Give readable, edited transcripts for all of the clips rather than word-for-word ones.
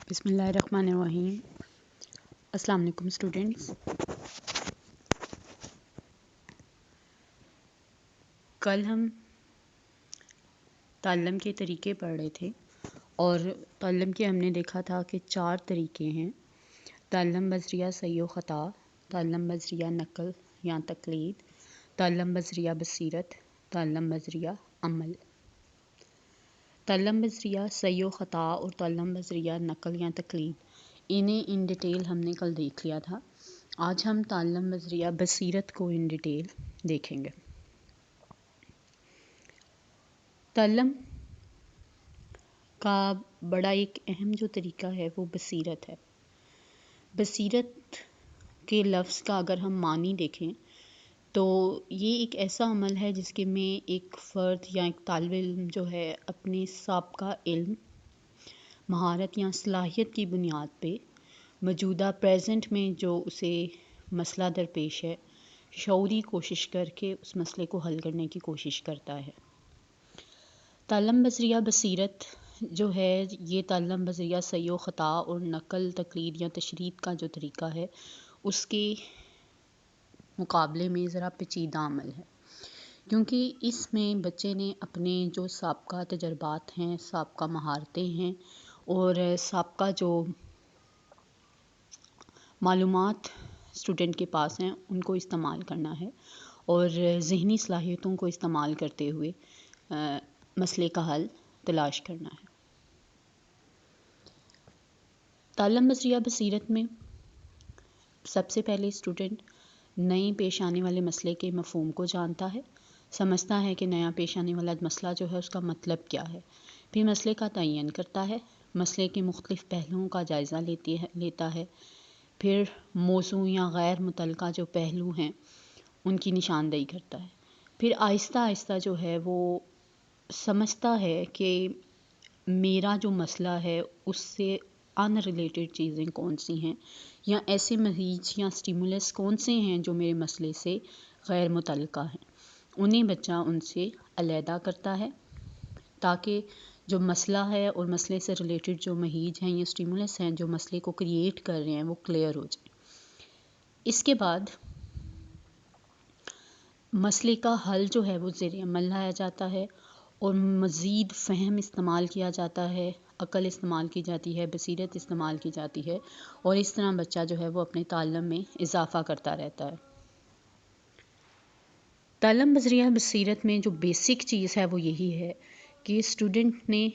بسم اللہ الرحمن الرحیم۔ السلام علیکم اسٹوڈنٹس۔ کل ہم تعلم کے طریقے پڑھ رہے تھے اور تعلم کے ہم نے دیکھا تھا کہ 4 طریقے ہیں: تعلم بذریعہ صحیح و خطا، تعلم بذریعہ نقل یا تقلید، تعلم بذریعہ بصیرت، تعلم بذریعہ عمل۔ تعلم بذریعہ صحیح و خطا اور تعلم بذریعہ نقل یا تقلید، انہیں ان ڈیٹیل ہم نے کل دیکھ لیا تھا۔ آج ہم تعلم بذریعہ بصیرت کو ان ڈیٹیل دیکھیں گے۔ تعلم کا بڑا ایک اہم جو طریقہ ہے وہ بصیرت ہے۔ بصیرت کے لفظ کا اگر ہم معنی دیکھیں تو یہ ایک ایسا عمل ہے جس کے میں ایک فرد یا ایک طالب علم جو ہے اپنے سابقہ علم، مہارت یا صلاحیت کی بنیاد پہ موجودہ پریزنٹ میں جو اسے مسئلہ درپیش ہے، شعوری کوشش کر کے اس مسئلے کو حل کرنے کی کوشش کرتا ہے۔ تعلم بذریعہ بصیرت جو ہے یہ تعلم بذریعہ صحیح و خطا اور نقل، تقلید یا تشرید کا جو طریقہ ہے اس کے مقابلے میں ذرا پیچیدہ عمل ہے، کیونکہ اس میں بچے نے اپنے جو سابقہ تجربات ہیں، سابقہ مہارتیں ہیں اور سابقہ جو معلومات اسٹوڈنٹ کے پاس ہیں ان کو استعمال کرنا ہے اور ذہنی صلاحیتوں کو استعمال کرتے ہوئے مسئلے کا حل تلاش کرنا ہے۔ تعلم بذریعہ بصیرت میں سب سے پہلے اسٹوڈنٹ نئے پیش آنے والے مسئلے کے مفہوم کو جانتا ہے، سمجھتا ہے کہ نیا پیش آنے والا مسئلہ جو ہے اس کا مطلب کیا ہے، پھر مسئلے کا تعین کرتا ہے، مسئلے کے مختلف پہلوؤں کا جائزہ لیتا ہے، پھر موضوع یا غیر متعلقہ جو پہلو ہیں ان کی نشاندہی کرتا ہے، پھر آہستہ آہستہ جو ہے وہ سمجھتا ہے کہ میرا جو مسئلہ ہے اس سے ان ریلیٹڈ چیزیں کون سی ہیں یا ایسے مریض یا سٹیمولس کون سے ہیں جو میرے مسئلے سے غیر متعلقہ ہیں، انہیں بچہ ان سے علیحدہ کرتا ہے تاکہ جو مسئلہ ہے اور مسئلے سے ریلیٹڈ جو مریض ہیں یا سٹیمولس ہیں جو مسئلے کو کریٹ کر رہے ہیں وہ کلیئر ہو جائے۔ اس کے بعد مسئلے کا حل جو ہے وہ زیر عمل لایا جاتا ہے اور مزید فہم استعمال کیا جاتا ہے، عقل استعمال کی جاتی ہے، بصیرت استعمال کی جاتی ہے اور اس طرح بچہ جو ہے وہ اپنے تعلم میں اضافہ کرتا رہتا ہے۔ تعلم بذریعہ بصیرت میں جو بیسک چیز ہے وہ یہی ہے کہ اسٹوڈنٹ نے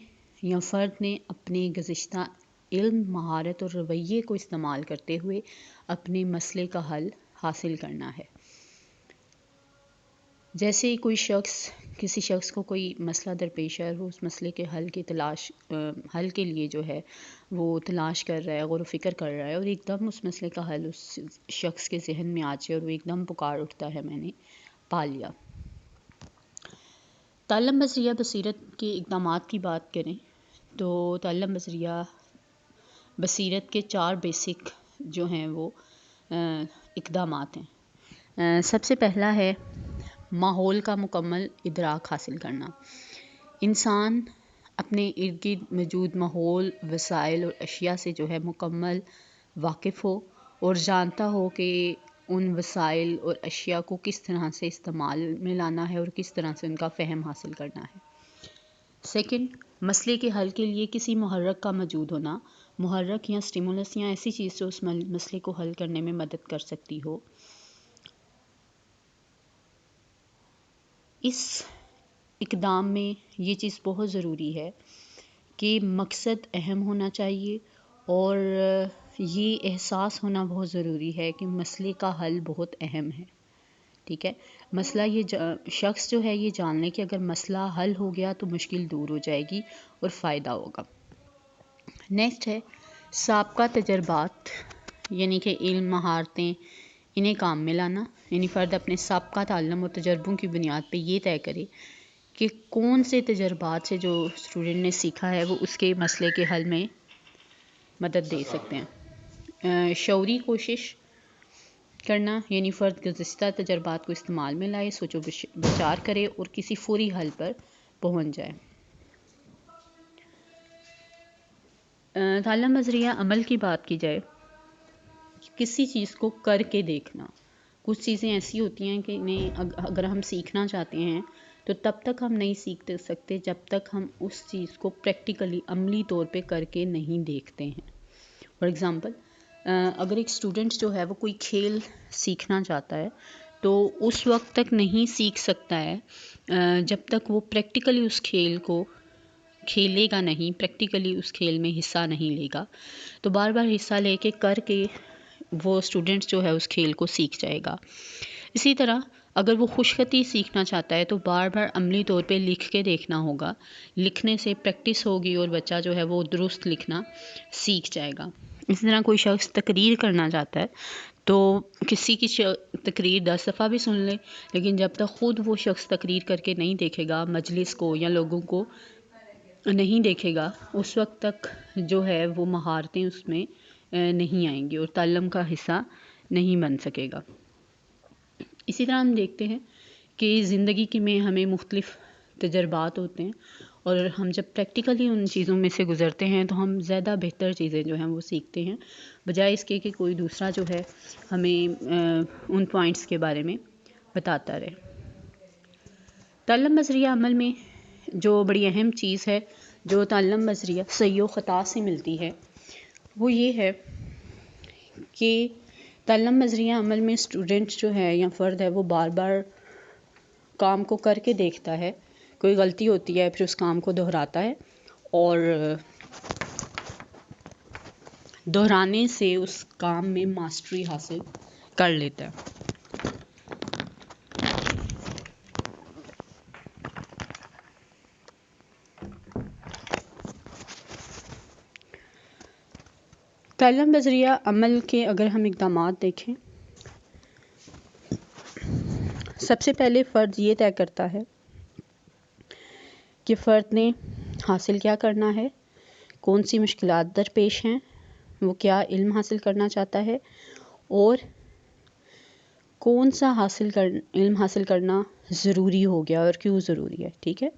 یا فرد نے اپنے گزشتہ علم، مہارت اور رویے کو استعمال کرتے ہوئے اپنے مسئلے کا حل حاصل کرنا ہے۔ جیسے کوئی کسی شخص کو کوئی مسئلہ درپیش ہے، وہ اس مسئلے کے حل کے لیے جو ہے وہ تلاش کر رہا ہے، غور و فکر کر رہا ہے اور ایک دم اس مسئلے کا حل اس شخص کے ذہن میں آ جائے اور وہ ایک دم پکار اٹھتا ہے میں نے پا لیا۔ تعلم بذریعہ بصیرت کے اقدامات کی بات کریں تو تعلم بذریعہ بصیرت کے 4 بیسک جو ہیں وہ اقدامات ہیں۔ سب سے پہلا ہے ماحول کا مکمل ادراک حاصل کرنا۔ انسان اپنے ارد گرد موجود ماحول، وسائل اور اشیاء سے جو ہے مکمل واقف ہو اور جانتا ہو کہ ان وسائل اور اشیاء کو کس طرح سے استعمال میں لانا ہے اور کس طرح سے ان کا فہم حاصل کرنا ہے۔ سیکنڈ، مسئلے کے حل کے لیے کسی محرک کا موجود ہونا، محرک یا سٹیمولس یا ایسی چیز جو اس مسئلے کو حل کرنے میں مدد کر سکتی ہو۔ اس اقدام میں یہ چیز بہت ضروری ہے کہ مقصد اہم ہونا چاہیے اور یہ احساس ہونا بہت ضروری ہے کہ مسئلے کا حل بہت اہم ہے۔ ٹھیک ہے، مسئلہ یہ شخص جو ہے یہ جان لے کہ اگر مسئلہ حل ہو گیا تو مشکل دور ہو جائے گی اور فائدہ ہوگا۔ نیکسٹ ہے سابقہ تجربات، یعنی کہ علم، مہارتیں انہیں کام میں لانا، یعنی فرد اپنے سابقہ تعلم اور تجربوں کی بنیاد پہ یہ طے کرے کہ کون سے تجربات سے جو اسٹوڈنٹ نے سیکھا ہے وہ اس کے مسئلے کے حل میں مدد دے سکتے ہیں۔ شعوری کوشش کرنا، یعنی فرد گزشتہ تجربات کو استعمال میں لائے، سوچ و بچار کرے اور کسی فوری حل پر پہنچ جائے۔ تعلم بذریعہ عمل کی بات کی جائے، کسی چیز کو کر کے دیکھنا. کچھ چیزیں ایسی ہوتی ہیں کہ انہیں اگر ہم سیکھنا چاہتے ہیں تو تب تک ہم نہیں سیکھ سکتے جب تک ہم اس چیز کو پریکٹیکلی عملی طور پہ کر کے نہیں دیکھتے ہیں. فار ایگزامپل، اگر ایک اسٹوڈنٹ جو ہے وہ کوئی کھیل سیکھنا چاہتا ہے تو اس وقت تک نہیں سیکھ سکتا ہے جب تک وہ پریکٹیکلی اس کھیل کو کھیلے گا نہیں، پریکٹیکلی اس کھیل میں حصہ نہیں لے گا. تو بار بار حصہ لے کے کر کے وہ اسٹوڈنٹ جو ہے اس کھیل کو سیکھ جائے گا. اسی طرح اگر وہ خوش خطی سیکھنا چاہتا ہے تو بار بار عملی طور پہ لکھ کے دیکھنا ہوگا. لکھنے سے پریکٹس ہوگی اور بچہ جو ہے وہ درست لکھنا سیکھ جائے گا. اسی طرح کوئی شخص تقریر کرنا چاہتا ہے تو کسی کی تقریر 10 دفعہ بھی سن لے، لیکن جب تک خود وہ شخص تقریر کر کے نہیں دیکھے گا، مجلس کو یا لوگوں کو نہیں دیکھے گا، اس وقت تک جو ہے وہ مہارتیں اس میں نہیں آئیں گی اور تعلم کا حصہ نہیں بن سکے گا. اسی طرح ہم دیکھتے ہیں کہ زندگی میں ہمیں مختلف تجربات ہوتے ہیں اور ہم جب پریکٹیکلی ان چیزوں میں سے گزرتے ہیں تو ہم زیادہ بہتر چیزیں جو ہیں وہ سیکھتے ہیں، بجائے اس کے کہ کوئی دوسرا جو ہے ہمیں ان پوائنٹس کے بارے میں بتاتا رہے. تعلم بذریعہ عمل میں جو بڑی اہم چیز ہے جو تعلم بذریعہ صحیح و خطا سے ملتی ہے وہ یہ ہے کہ تعلم بذریعہ عمل میں اسٹوڈنٹ جو ہے یا فرد ہے وہ بار بار کام کو کر کے دیکھتا ہے. کوئی غلطی ہوتی ہے پھر اس کام کو دہراتا ہے اور دہرانے سے اس کام میں ماسٹری حاصل کر لیتا ہے. تعلم بذریعہ عمل کے اگر ہم اقدامات دیکھیں، سب سے پہلے فرد یہ طے کرتا ہے کہ فرد نے حاصل کیا کرنا ہے، کون سی مشکلات درپیش ہیں، وہ کیا علم حاصل کرنا چاہتا ہے اور کون سا علم حاصل کرنا ضروری ہو گیا اور کیوں ضروری ہے. ٹھیک ہے،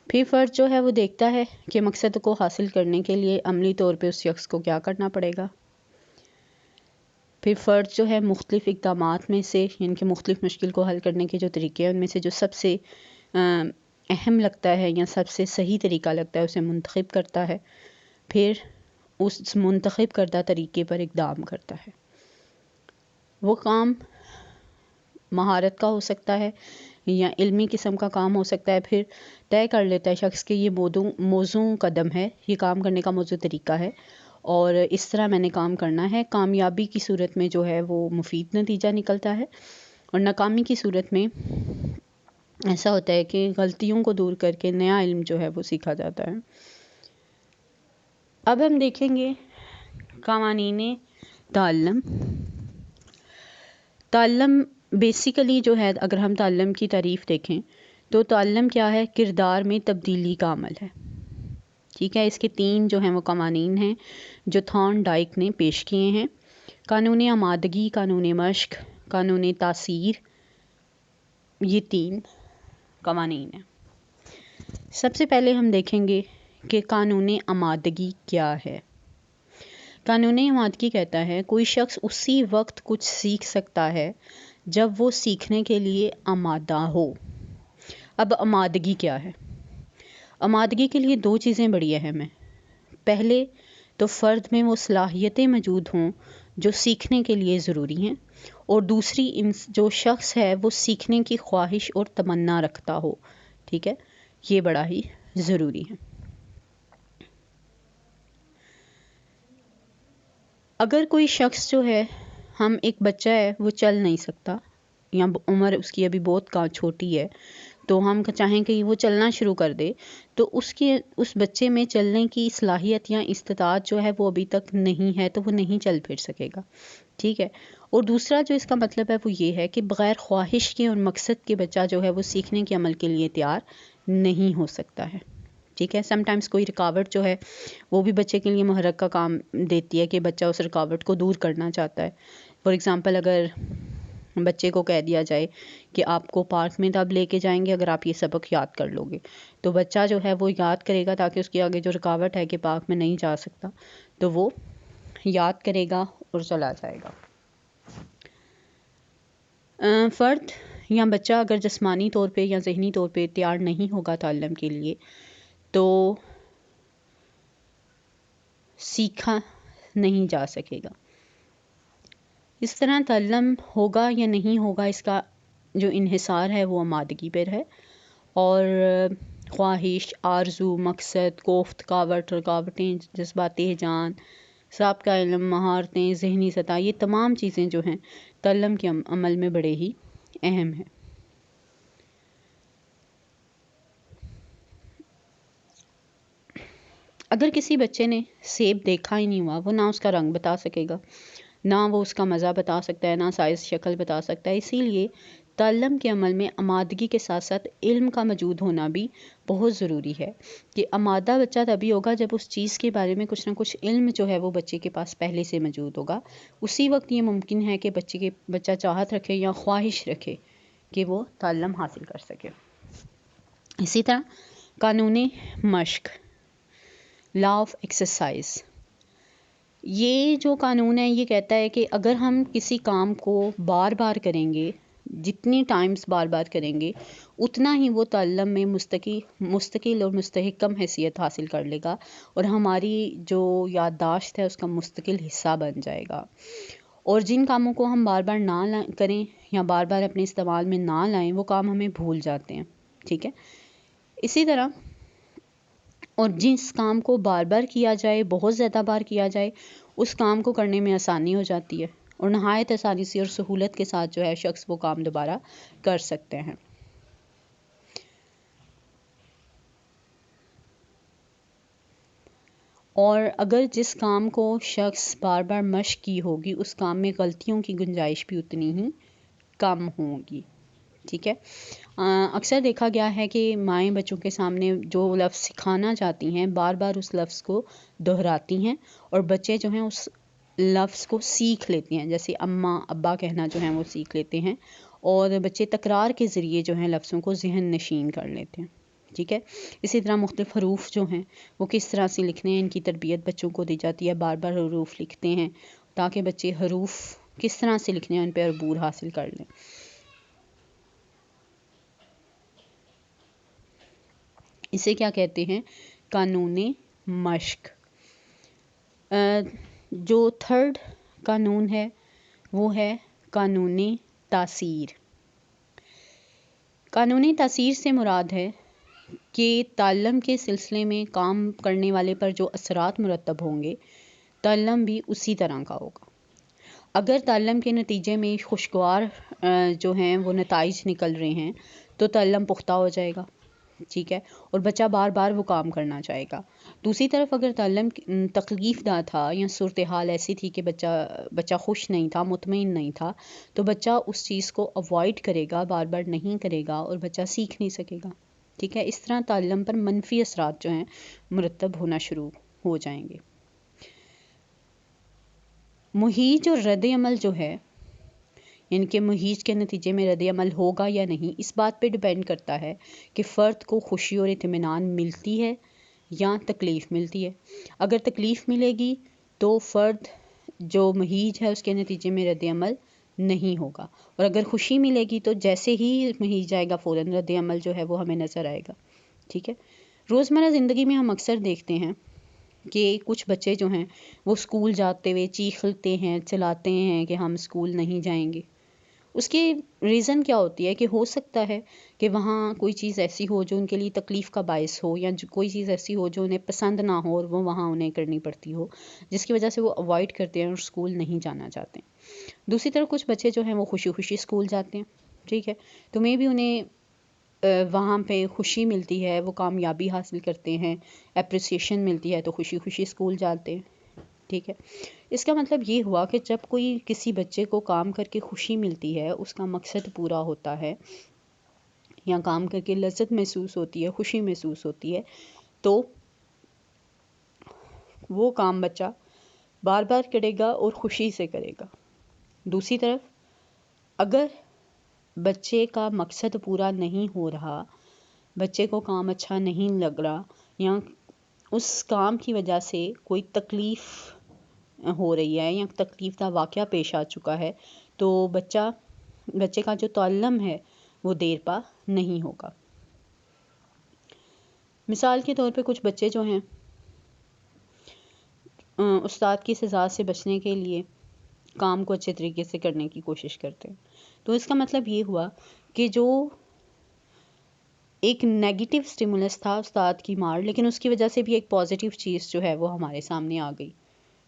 پھر فرد جو ہے وہ دیکھتا ہے کہ مقصد کو حاصل کرنے کے لیے عملی طور پہ اس شخص کو کیا کرنا پڑے گا. پھر فرد جو ہے مختلف اقدامات میں سے، ان کے مختلف مشکل کو حل کرنے کے جو طریقے ہیں ان میں سے جو سب سے اہم لگتا ہے یا سب سے صحیح طریقہ لگتا ہے اسے منتخب کرتا ہے. پھر اس منتخب کردہ طریقے پر اقدام کرتا ہے. وہ کام مہارت کا ہو سکتا ہے یا علمی قسم کا کام ہو سکتا ہے. پھر طے کر لیتا ہے شخص کہ یہ موزوں قدم ہے، یہ کام کرنے کا موزوں طریقہ ہے اور اس طرح میں نے کام کرنا ہے. کامیابی کی صورت میں جو ہے وہ مفید نتیجہ نکلتا ہے اور ناکامی کی صورت میں ایسا ہوتا ہے کہ غلطیوں کو دور کر کے نیا علم جو ہے وہ سیکھا جاتا ہے. اب ہم دیکھیں گے قوانین تعلم. تعلم بیسیکلی جو ہے، اگر ہم تعلم کی تعریف دیکھیں تو تعلم کیا ہے؟ کردار میں تبدیلی کا عمل ہے. ٹھیک ہے، اس کے 3 جو ہیں وہ قوانین ہیں جو تھارن ڈائک نے پیش کیے ہیں. قانون آمادگی، قانون مشق، قانون تاثیر، یہ 3 قوانین ہیں. سب سے پہلے ہم دیکھیں گے کہ قانون آمادگی کیا ہے. قانون آمادگی کہتا ہے کوئی شخص اسی وقت کچھ سیکھ سکتا ہے جب وہ سیکھنے کے لیے آمادہ ہو. اب آمادگی کیا ہے؟ آمادگی کے لیے 2 چیزیں بڑی اہم ہیں. پہلے تو فرد میں وہ صلاحیتیں موجود ہوں جو سیکھنے کے لیے ضروری ہیں، اور دوسری جو شخص ہے وہ سیکھنے کی خواہش اور تمنا رکھتا ہو. ٹھیک ہے، یہ بڑا ہی ضروری ہے. اگر کوئی شخص جو ہے، ہم ایک بچہ ہے وہ چل نہیں سکتا یا عمر اس کی ابھی بہت چھوٹی ہے، تو ہم چاہیں کہ وہ چلنا شروع کر دے، تو اس بچے میں چلنے کی صلاحیت یا استطاعت جو ہے وہ ابھی تک نہیں ہے، تو وہ نہیں چل پھر سکے گا. ٹھیک ہے، اور دوسرا جو اس کا مطلب ہے وہ یہ ہے کہ بغیر خواہش کے اور مقصد کے بچہ جو ہے وہ سیکھنے کے عمل کے لیے تیار نہیں ہو سکتا ہے. ٹھیک ہے، سم ٹائمز کوئی رکاوٹ جو ہے وہ بھی بچے کے لیے محرک کا کام دیتی ہے کہ بچہ اس رکاوٹ کو دور کرنا چاہتا ہے. فار ایگزامپل، اگر بچے کو کہہ دیا جائے کہ آپ کو پارک میں تب لے کے جائیں گے اگر آپ یہ سبق یاد کر لو گے، تو بچہ جو ہے وہ یاد کرے گا، تاکہ اس کی آگے جو رکاوٹ ہے کہ پارک میں نہیں جا سکتا تو وہ یاد کرے گا اور چلا جائے گا۔ فرد یا بچہ اگر جسمانی طور پہ یا ذہنی طور پہ تیار نہیں ہوگا تعلم کے لیے تو سیکھا نہیں جا سکے گا۔ اس طرح تعلم ہوگا یا نہیں ہوگا، اس کا جو انحصار ہے وہ آمادگی پر ہے، اور خواہش، آرزو، مقصد، کوفت، کاوٹ، رکاوٹیں، جذبات جان، سابقہ علم، مہارتیں، ذہنی سطح، یہ تمام چیزیں جو ہیں تعلم کے عمل میں بڑے ہی اہم ہیں۔ اگر کسی بچے نے سیب دیکھا ہی نہیں ہوا، وہ نہ اس کا رنگ بتا سکے گا، نہ وہ اس کا مزہ بتا سکتا ہے، نہ سائز شکل بتا سکتا ہے۔ اسی لیے تعلم کے عمل میں آمادگی کے ساتھ ساتھ علم کا موجود ہونا بھی بہت ضروری ہے، کہ آمادہ بچہ تبھی ہوگا جب اس چیز کے بارے میں کچھ نہ کچھ علم جو ہے وہ بچے کے پاس پہلے سے موجود ہوگا۔ اسی وقت یہ ممکن ہے کہ بچہ چاہت رکھے یا خواہش رکھے کہ وہ تعلم حاصل کر سکے۔ اسی طرح قانون مشق، لا آف ایکسرسائز، یہ جو قانون ہے یہ کہتا ہے کہ اگر ہم کسی کام کو بار بار کریں گے، جتنی ٹائمز بار بار کریں گے، اتنا ہی وہ تعلم میں مستقل اور مستحکم حیثیت حاصل کر لے گا، اور ہماری جو یادداشت ہے اس کا مستقل حصہ بن جائے گا۔ اور جن کاموں کو ہم بار بار نہ کریں یا بار بار اپنے استعمال میں نہ لائیں، وہ کام ہمیں بھول جاتے ہیں، ٹھیک ہے۔ اسی طرح اور جس کام کو بار بار کیا جائے، بہت زیادہ بار کیا جائے، اس کام کو کرنے میں آسانی ہو جاتی ہے، اور نہایت آسانی سے اور سہولت کے ساتھ جو ہے شخص وہ کام دوبارہ کر سکتے ہیں۔ اور اگر جس کام کو شخص بار بار مشق کی ہوگی، اس کام میں غلطیوں کی گنجائش بھی اتنی ہی کم ہوگی، ٹھیک ہے۔ اکثر دیکھا گیا ہے کہ مائیں بچوں کے سامنے جو لفظ سکھانا چاہتی ہیں بار بار اس لفظ کو دہراتی ہیں، اور بچے جو ہیں اس لفظ کو سیکھ لیتے ہیں، جیسے اماں ابا کہنا جو ہیں وہ سیکھ لیتے ہیں، اور بچے تکرار کے ذریعے جو ہیں لفظوں کو ذہن نشین کر لیتے ہیں، ٹھیک ہے۔ اسی طرح مختلف حروف جو ہیں وہ کس طرح سے لکھنے ہیں، ان کی تربیت بچوں کو دی جاتی ہے، بار بار حروف لکھتے ہیں تاکہ بچے حروف کس طرح سے لکھنے ہیں ان پہ عبور حاصل کر لیں۔ اسے کیا کہتے ہیں؟ قانون مشق۔ جو تھرڈ قانون ہے وہ ہے قانون تاثیر۔ قانون تاثیر سے مراد ہے کہ تعلم کے سلسلے میں کام کرنے والے پر جو اثرات مرتب ہوں گے، تعلم بھی اسی طرح کا ہوگا۔ اگر تعلم کے نتیجے میں خوشگوار جو ہیں وہ نتائج نکل رہے ہیں تو تعلم پختہ ہو جائے گا، ٹھیک ہے، اور بچہ بار بار وہ کام کرنا چاہے گا۔ دوسری طرف اگر تعلم تکلیف دہ تھا یا صورتحال ایسی تھی کہ بچہ خوش نہیں تھا، مطمئن نہیں تھا، تو بچہ اس چیز کو اوائڈ کرے گا، بار بار نہیں کرے گا، اور بچہ سیکھ نہیں سکے گا، ٹھیک ہے۔ اس طرح تعلم پر منفی اثرات جو ہیں مرتب ہونا شروع ہو جائیں گے۔ محیط اور رد عمل جو ہے، یعنی کہ محیط کے نتیجے میں رد عمل ہوگا یا نہیں، اس بات پہ ڈیپینڈ کرتا ہے کہ فرد کو خوشی اور اطمینان ملتی ہے یا تکلیف ملتی ہے۔ اگر تکلیف ملے گی تو فرد جو محیط ہے اس کے نتیجے میں رد عمل نہیں ہوگا، اور اگر خوشی ملے گی تو جیسے ہی محیط جائے گا فوراً رد عمل جو ہے وہ ہمیں نظر آئے گا، ٹھیک ہے۔ روزمرہ زندگی میں ہم اکثر دیکھتے ہیں کہ کچھ بچے جو ہیں وہ اسکول جاتے ہوئے چیختے ہیں، چلاتے ہیں کہ ہم اسکول نہیں جائیں گے۔ اس کی ریزن کیا ہوتی ہے کہ ہو سکتا ہے کہ وہاں کوئی چیز ایسی ہو جو ان کے لیے تکلیف کا باعث ہو، یا کوئی چیز ایسی ہو جو انہیں پسند نہ ہو اور وہ وہاں انہیں کرنی پڑتی ہو، جس کی وجہ سے وہ اوائڈ کرتے ہیں اور اسکول نہیں جانا چاہتے ہیں۔ دوسری طرف کچھ بچے جو ہیں وہ خوشی خوشی اسکول جاتے ہیں، ٹھیک ہے، تو میں بھی انہیں وہاں پہ خوشی ملتی ہے، وہ کامیابی حاصل کرتے ہیں، اپریسیشن ملتی ہے، تو خوشی خوشی اسکول جاتے ہیں، ٹھیک ہے۔ اس کا مطلب یہ ہوا کہ جب کوئی کسی بچے کو کام کر کے خوشی ملتی ہے، اس کا مقصد پورا ہوتا ہے، یا کام کر کے لذت محسوس ہوتی ہے، خوشی محسوس ہوتی ہے، تو وہ کام بچہ بار بار کرے گا اور خوشی سے کرے گا۔ دوسری طرف اگر بچے کا مقصد پورا نہیں ہو رہا، بچے کو کام اچھا نہیں لگ رہا، یا اس کام کی وجہ سے کوئی تکلیف ہو رہی ہے یا تکلیف کا واقعہ پیش آ چکا ہے، تو بچے کا جو تعلم ہے وہ دیر پا نہیں ہوگا۔ مثال کے طور پہ کچھ بچے جو ہیں استاد کی سزا سے بچنے کے لیے کام کو اچھے طریقے سے کرنے کی کوشش کرتے ہیں، تو اس کا مطلب یہ ہوا کہ جو ایک نیگیٹو سٹیمولس تھا استاد کی مار، لیکن اس کی وجہ سے بھی ایک پازیٹیو چیز جو ہے وہ ہمارے سامنے آ گئی،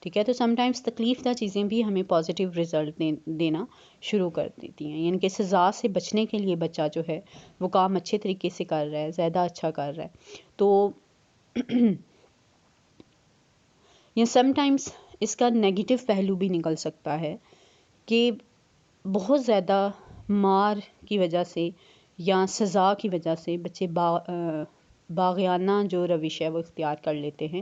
ٹھیک ہے۔ تو سم ٹائمز تکلیف دہ چیزیں بھی ہمیں پازیٹیو رزلٹ دینا شروع کر دیتی ہیں، یعنی کہ سزا سے بچنے کے لیے بچہ جو ہے وہ کام اچھے طریقے سے کر رہا ہے، زیادہ اچھا کر رہا ہے، تو یا سم ٹائمز اس کا نیگیٹو پہلو بھی نکل سکتا ہے کہ بہت زیادہ مار کی وجہ سے یا سزا کی وجہ سے بچے باغیانہ جو روش ہے وہ اختیار کر لیتے ہیں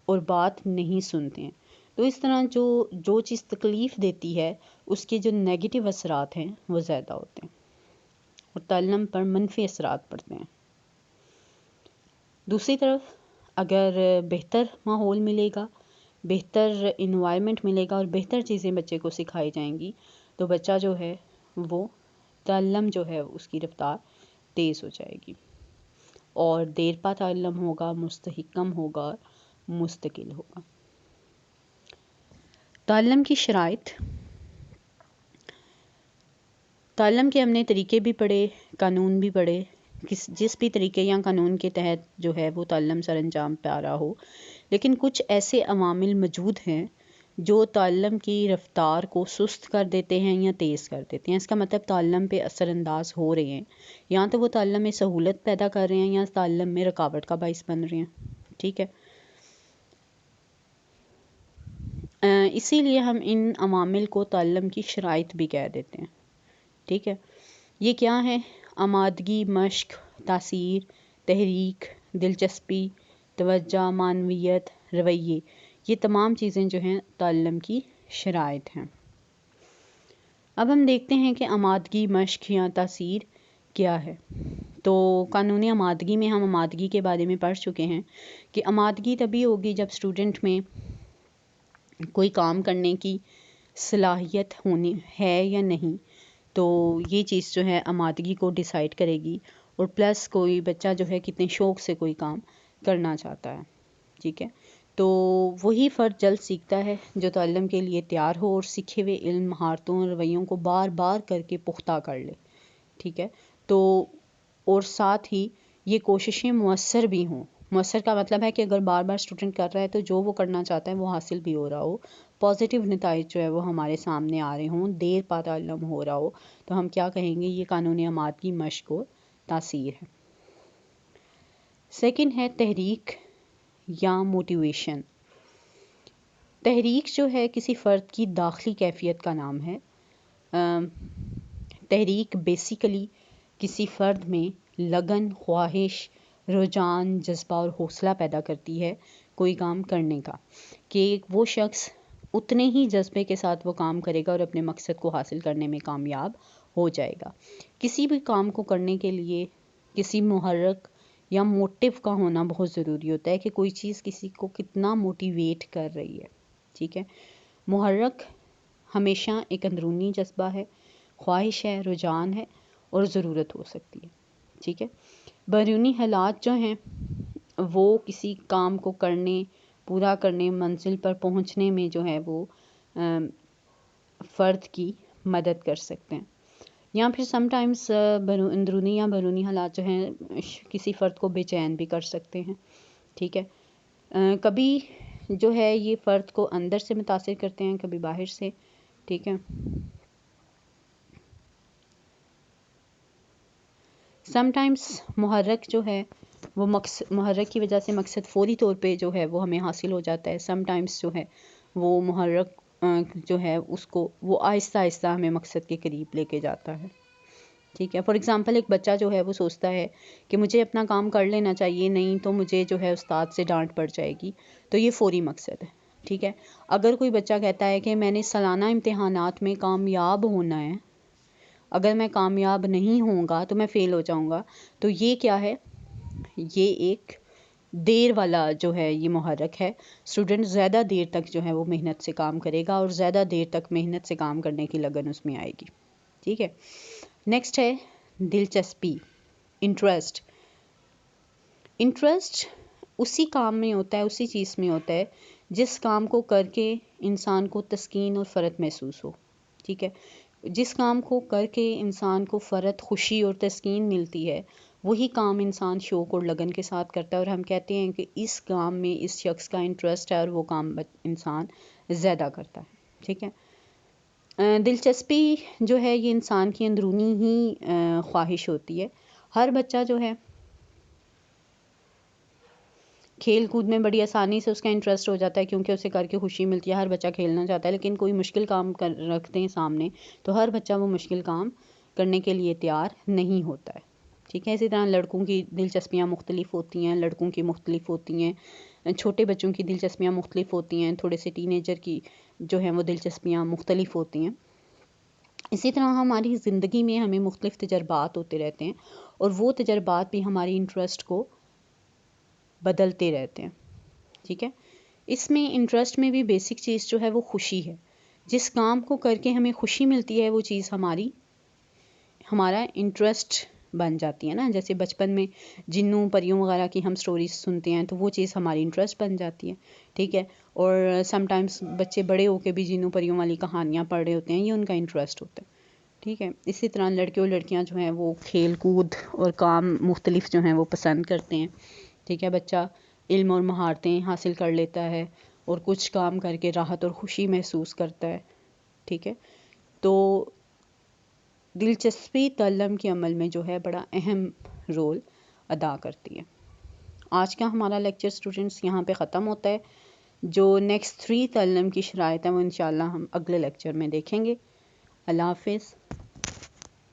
اور بات نہیں سنتے ہیں۔ تو اس طرح جو چیز تکلیف دیتی ہے اس کے جو نیگیٹو اثرات ہیں وہ زیادہ ہوتے ہیں اور تعلم پر منفی اثرات پڑتے ہیں۔ دوسری طرف اگر بہتر ماحول ملے گا، بہتر انوائرمنٹ ملے گا اور بہتر چیزیں بچے کو سکھائی جائیں گی، تو بچہ جو ہے وہ تعلم جو ہے اس کی رفتار تیز ہو جائے گی اور دیر پا تعلم ہوگا، مستحکم ہوگا، مستقل ہوگا۔ تعلم کی شرائط، تعلم کے ہم نے طریقے بھی پڑھے، قانون بھی پڑھے، جس بھی طریقے یا قانون کے تحت جو ہے وہ تعلم سر انجام پا رہا ہو، لیکن کچھ ایسے عوامل موجود ہیں جو تعلم کی رفتار کو سست کر دیتے ہیں یا تیز کر دیتے ہیں۔ اس کا مطلب تعلم پہ اثر انداز ہو رہے ہیں، یا تو وہ تعلم میں سہولت پیدا کر رہے ہیں یا تعلم میں رکاوٹ کا باعث بن رہے ہیں، ٹھیک ہے۔ اسی لیے ہم ان عوامل کو تعلم کی شرائط بھی کہہ دیتے ہیں، ٹھیک ہے۔ یہ کیا ہے؟ آمادگی، مشق، تاثیر، تحریک، دلچسپی، توجہ، معنویت، رویے، یہ تمام چیزیں جو ہیں تعلم کی شرائط ہیں۔ اب ہم دیکھتے ہیں کہ آمادگی، مشق یا تاثیر کیا ہے۔ تو قانونی آمادگی میں ہم آمادگی کے بارے میں پڑھ چکے ہیں کہ آمادگی تبھی ہوگی جب اسٹوڈنٹ میں کوئی کام کرنے کی صلاحیت ہونی ہے یا نہیں، تو یہ چیز جو ہے آمادگی کو ڈیسائیڈ کرے گی، اور پلس کوئی بچہ جو ہے کتنے شوق سے کوئی کام کرنا چاہتا ہے، ٹھیک ہے۔ تو وہی فرد جلد سیکھتا ہے جو تعلم کے لیے تیار ہو اور سیکھے ہوئے علم، مہارتوں اور رویوں کو بار بار کر کے پختہ کر لے، ٹھیک ہے۔ تو اور ساتھ ہی یہ کوششیں مؤثر بھی ہوں۔ مؤثر کا مطلب ہے کہ اگر بار بار اسٹوڈنٹ کر رہا ہے تو جو وہ کرنا چاہتا ہے وہ حاصل بھی ہو رہا ہو، پازیٹیو نتائج جو ہے وہ ہمارے سامنے آ رہے ہوں، دیر پا تعلم ہو رہا ہو، تو ہم کیا کہیں گے؟ یہ قانون آمادگی، مشق اور تاثیر ہے۔ سیکنڈ ہے تحریک یا موٹیویشن۔ تحریک جو ہے کسی فرد کی داخلی کیفیت کا نام ہے۔ تحریک بیسیکلی کسی فرد میں لگن، خواہش، رجحان، جذبہ اور حوصلہ پیدا کرتی ہے کوئی کام کرنے کا، کہ وہ شخص اتنے ہی جذبے کے ساتھ وہ کام کرے گا اور اپنے مقصد کو حاصل کرنے میں کامیاب ہو جائے گا۔ کسی بھی کام کو کرنے کے لیے کسی محرک یا موٹیو کا ہونا بہت ضروری ہوتا ہے، کہ کوئی چیز کسی کو کتنا موٹیویٹ کر رہی ہے، ٹھیک ہے۔ محرک ہمیشہ ایک اندرونی جذبہ ہے، خواہش ہے، رجحان ہے اور ضرورت ہو سکتی ہے، ٹھیک ہے۔ بیرونی حالات جو ہیں وہ کسی کام کو کرنے، پورا کرنے، منزل پر پہنچنے میں جو ہے وہ فرد کی مدد کر سکتے ہیں، یا پھر سم ٹائمز اندرونی یا بیرونی حالات جو ہیں کسی فرد کو بے چین بھی کر سکتے ہیں، ٹھیک ہے۔ کبھی جو ہے یہ فرد کو اندر سے متاثر کرتے ہیں، کبھی باہر سے، ٹھیک ہے۔ سم ٹائمز محرک جو ہے وہ محرک کی وجہ سے مقصد فوری طور پہ جو ہے وہ ہمیں حاصل ہو جاتا ہے، سم ٹائمز جو ہے وہ محرک جو ہے اس کو وہ آہستہ آہستہ ہمیں مقصد کے قریب لے کے جاتا ہے، ٹھیک ہے۔ فار ایگزامپل ایک بچہ جو ہے وہ سوچتا ہے کہ مجھے اپنا کام کر لینا چاہیے، نہیں تو مجھے جو ہے استاد سے ڈانٹ پڑ جائے گی، تو یہ فوری مقصد ہے، ٹھیک ہے۔ اگر کوئی بچہ کہتا ہے کہ میں نے سالانہ امتحانات میں کامیاب ہونا ہے اگر میں کامیاب نہیں ہوں گا تو میں فیل ہو جاؤں گا. تو یہ کیا ہے؟ یہ ایک دیر والا جو ہے یہ محرک ہے. اسٹوڈنٹ زیادہ دیر تک جو ہے وہ محنت سے کام کرے گا اور زیادہ دیر تک محنت سے کام کرنے کی لگن اس میں آئے گی. ٹھیک ہے. نیکسٹ ہے دلچسپی، انٹرسٹ. انٹرسٹ اسی کام میں ہوتا ہے، اسی چیز میں ہوتا ہے جس کام کو کر کے انسان کو تسکین اور فرحت محسوس ہو. ٹھیک ہے. جس کام کو کر کے انسان کو فرحت، خوشی اور تسکین ملتی ہے، وہی کام انسان شوق اور لگن کے ساتھ کرتا ہے، اور ہم کہتے ہیں کہ اس کام میں اس شخص کا انٹرسٹ ہے اور وہ کام انسان زیادہ کرتا ہے. ٹھیک ہے. دلچسپی جو ہے یہ انسان کی اندرونی ہی خواہش ہوتی ہے. ہر بچہ جو ہے کھیل کود میں بڑی آسانی سے اس کا انٹرسٹ ہو جاتا ہے کیونکہ اسے کر کے خوشی ملتی ہے. ہر بچہ کھیلنا چاہتا ہے، لیکن کوئی مشکل کام رکھتے ہیں سامنے تو ہر بچہ وہ مشکل کام کرنے کے لیے تیار نہیں ہوتا ہے. ٹھیک ہے. اسی طرح لڑکوں کی دلچسپیاں مختلف ہوتی ہیں، لڑکوں کی مختلف ہوتی ہیں، چھوٹے بچوں کی دلچسپیاں مختلف ہوتی ہیں، تھوڑے سے ٹین ایجر کی جو ہیں وہ دلچسپیاں مختلف ہوتی ہیں. اسی طرح ہماری زندگی میں ہمیں مختلف تجربات ہوتے رہتے ہیں اور وہ تجربات بھی ہماری انٹرسٹ کو بدلتے رہتے ہیں. ٹھیک ہے. اس میں انٹرسٹ میں بھی بیسک چیز جو ہے وہ خوشی ہے. جس کام کو کر کے ہمیں خوشی ملتی ہے وہ چیز ہمارا انٹرسٹ بن جاتی ہے نا. جیسے بچپن میں جنوں پریوں وغیرہ کی ہم سٹوریز سنتے ہیں تو وہ چیز ہماری انٹرسٹ بن جاتی ہے. ٹھیک ہے. اور سم ٹائمز بچے بڑے ہو کے بھی جنوں پریوں والی کہانیاں پڑھ رہے ہوتے ہیں، یہ ان کا انٹرسٹ ہوتا ہے. ٹھیک ہے. اسی طرح لڑکے اور لڑکیاں جو ہیں وہ کھیل کود اور کام مختلف جو ہیں وہ پسند کرتے ہیں. ٹھیک ہے. بچہ علم اور مہارتیں حاصل کر لیتا ہے اور کچھ کام کر کے راحت اور خوشی محسوس کرتا ہے. ٹھیک ہے. تو دلچسپی تعلم کے عمل میں جو ہے بڑا اہم رول ادا کرتی ہے. آج کا ہمارا لیکچر اسٹوڈنٹس یہاں پہ ختم ہوتا ہے. جو نیکسٹ 3 تعلم کی شرائط ہیں وہ انشاءاللہ ہم اگلے لیکچر میں دیکھیں گے. اللہ حافظ.